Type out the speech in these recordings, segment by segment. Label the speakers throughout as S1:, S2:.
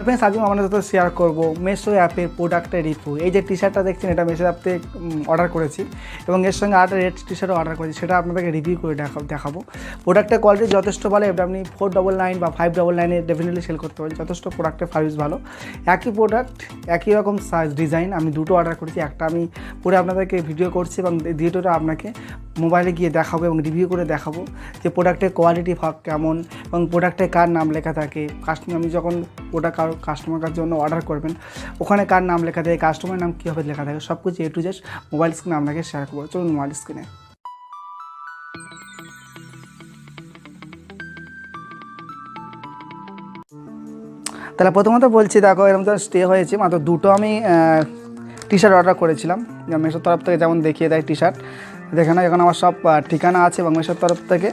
S1: Friends আজকে আপনাদের সাথে শেয়ার করব মেশো অ্যাপের প্রোডাক্টের রিভিউ। এই যে টি শার্টটা দেখছেন এটা মেশো অ্যাপ থেকে অর্ডার করেছি এবং এর সঙ্গে আরেকটা রেড টি শার্টও অর্ডার করেছি, সেটা আপনাদেরকে রিভিউ করে দেখাবো। প্রোডাক্টের কোয়ালিটি যথেষ্ট ভালো, এটা আপনি 499 বা 599 ডেফিনেটলি সেল করতে পারেন। যথেষ্ট প্রোডাক্টের সার্ভিস ভালো, একই প্রোডাক্ট একই রকম সাইজ ডিজাইন। আমি দুটো অর্ডার করেছি, একটা আমি পরে আপনাদেরকে ভিডিও করছি এবং দ্বিতীয়টা আপনাকে মোবাইলে গিয়ে দেখাবো এবং রিভিউ করে দেখাবো যে প্রোডাক্টের কোয়ালিটি কেমন এবং প্রোডাক্টে কার নাম লেখা থাকে। আমি যখন প্রোডাক্ট কাস্টমারের জন্য অর্ডার করবেন ওখানে কার নাম লেখা থাকে, কাস্টমারের নাম কীভাবে লেখা থাকে, সব কিছু এ টু জেড মোবাইল স্ক্রিনে আপনাকে শেয়ার করবো। চলুন মোবাইল স্ক্রিনে। তাহলে প্রথমত বলছি, দেখো এরকম তো স্টে হয়েছে, মাত্র দুটো আমি টি শার্ট অর্ডার করেছিলাম মেশোর তরফ থেকে, যেমন দেখিয়ে দেয় টি শার্ট। দেখে না, এখন আমার সব ঠিকানা আছে এবং মেশোর তরফ থেকে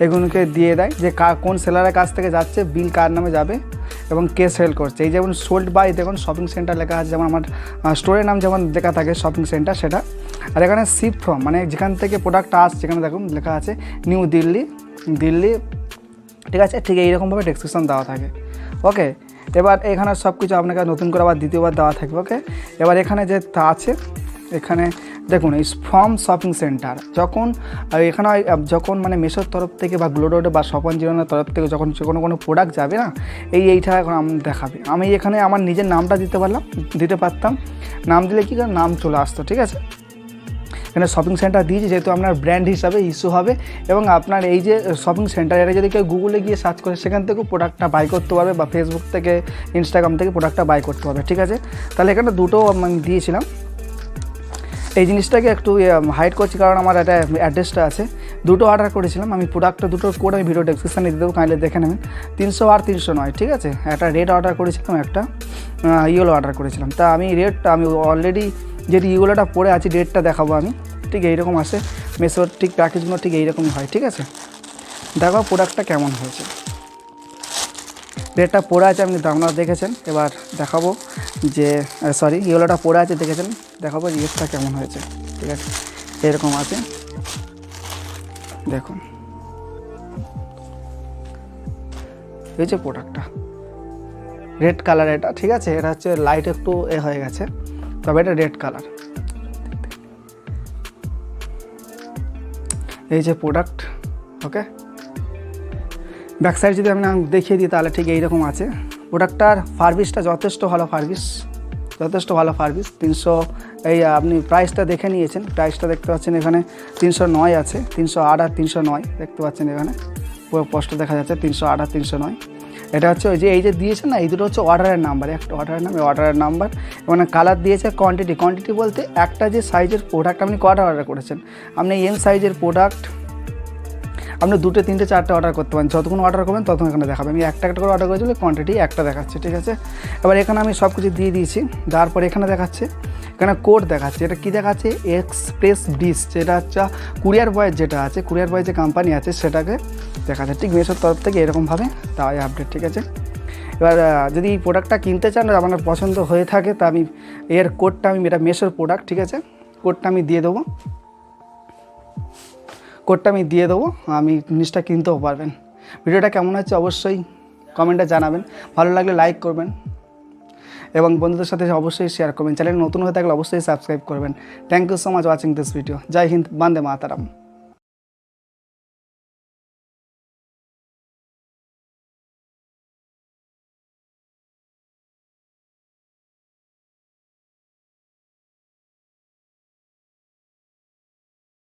S1: এগুলোকে দিয়ে দেয় যে কোন সেলারের কাছ থেকে যাচ্ছে, বিল কার নামে যাবে এবং কে সেল করছে। এই যেমন সোল্ড বাই দেখুন শপিং সেন্টার লেখা আছে, যেমন আমার স্টোরের নাম যেমন লেখা থাকে শপিং সেন্টার সেটা। আর এখানে শিপ ফ্রম মানে যেখান থেকে প্রোডাক্টটা আসছে সেখানে দেখুন লেখা আছে নিউ দিল্লি, ঠিক আছে। ঠিক এইরকমভাবে ডেসক্রিপশন দেওয়া থাকে। ওকে, এবার এখানে সব কিছু আপনাকে নতুন করে আবার দ্বিতীয়বার দেওয়া থাকবে। ওকে, এবার এখানে যে আছে এখানে দেখুন এই ফ্রম শপিং সেন্টার, যখন মানে মেশোর তরফ থেকে বা গ্লোডোডে বা 𝗕𝗲𝗃𝗀 তরফ থেকে যখন কোনো প্রোডাক্ট যাবে না, এইটা এখন আমি দেখাবে। আমি এখানে আমার নিজের নামটা দিতে পারতাম, নাম দিলে কি নাম চলে আসতো, ঠিক আছে। এখানে শপিং সেন্টার দিয়েছি যেহেতু আপনার ব্র্যান্ড হিসাবে ইস্যু হবে এবং আপনার এই যে শপিং সেন্টার এটা যদি কেউ গুগলে গিয়ে সার্চ করে সেখান থেকেও প্রোডাক্টটা বাই করতে পারবে বা ফেসবুক থেকে ইনস্টাগ্রাম থেকে প্রোডাক্টটা বাই করতে পারবে, ঠিক আছে। তাহলে এখানে দুটো আমি দিয়েছিলাম। এই জিনিসটাকে একটু হাইড করছি কারণ আমার একটা অ্যাড্রেসটা আছে। দুটো অর্ডার করেছিলাম আমি, প্রোডাক্টটা দুটো করে আমি ভিডিও ডেসক্রিপশানে দিয়ে দেবো, কাইন্ডলি দেখে নেবেন। 300 আর 309, ঠিক আছে। একটা রেড অর্ডার করেছিলাম, একটা ইয়েলো অর্ডার করেছিলাম। তা আমি রেডটা আমি অলরেডি যেটি ইয়েলোটা পরে আছি রেডটা দেখাবো আমি। ঠিক এইরকম আসে মেশোর, ঠিক প্যাকেজগুলো ঠিক এইরকমই হয়, ঠিক আছে। দেখো প্রোডাক্টটা কেমন হয়েছে, রেডটা পরে আছে আপনি আপনারা দেখেছেন। এবার দেখাবো যে ইয়েলোটা পরে আছে দেখেছেন, দেখাবো রেডটা কেমন হয়েছে, ঠিক আছে। এরকম আছে দেখুন, এই যে প্রোডাক্টটা রেড কালার এটা, ঠিক আছে। এটা হচ্ছে লাইট একটু হয়ে গেছে, তবে এটা রেড কালার। এই যে প্রোডাক্ট, ওকে। ব্যাক সাইড যদি আমি দেখিয়ে দিই তাহলে ঠিক এইরকম আছে। প্রোডাক্টটার সার্ভিসটা যথেষ্ট ভালো সার্ভিস। 300 এই আপনি প্রাইসটা দেখে নিয়েছেন, প্রাইসটা দেখতে পাচ্ছেন এখানে 309 আছে, 308 আর 309 দেখতে পাচ্ছেন এখানে পুরো স্পষ্ট দেখা যাচ্ছে 308 আর 309। এটা হচ্ছে ওই যে এই যে দিয়েছেন না, এই দুটো হচ্ছে অর্ডারের নাম্বার, একটা অর্ডারের নাম্বার এবং কালার দিয়েছে কোয়ান্টিটি বলতে একটা যে সাইজের প্রোডাক্ট আপনি কটা অর্ডার করেছেন, আপনি এম সাইজের প্রোডাক্ট আপনি 2, 3, 4 অর্ডার করতে পারেন, যতক্ষণ অর্ডার করবেন ততক্ষণ এখানে দেখাবে। আমি একটা করে অর্ডার করেছিল, কোয়ান্টিটি একটা দেখাচ্ছে, ঠিক আছে। এবার এখানে আমি সব কিছু দিয়ে দিয়েছি, দেওয়ার পরে এখানে দেখাচ্ছে, এখানে কোড দেখাচ্ছে। এটা কী দেখাচ্ছে, এক্সপ্রেস ডিস, যেটা হচ্ছে কুরিয়ার বয়ের যেটা আছে, কুরিয়ার বয় যে কোম্পানি আছে সেটাকে দেখাচ্ছে। ঠিক মেশোর তরফ থেকে এরকমভাবে তাই আপডেট, ঠিক আছে। এবার যদি এই প্রোডাক্টটা কিনতে চান আপনার পছন্দ হয়ে থাকে তা আমি এর কোডটা এটা মেশোর প্রোডাক্ট, ঠিক আছে। কোডটা আমি দিয়ে দেবো, আমি জিনিসটা কিনতেও পারবেন। ভিডিওটা কেমন হচ্ছে অবশ্যই কমেন্টে জানাবেন, ভালো লাগলে লাইক করবেন এবং বন্ধুদের সাথে অবশ্যই শেয়ার করবেন। চ্যানেল নতুন হয়ে থাকলে অবশ্যই সাবস্ক্রাইব করবেন। Thank you so much watching this video. জয় হিন্দ, বন্দে মাতরম।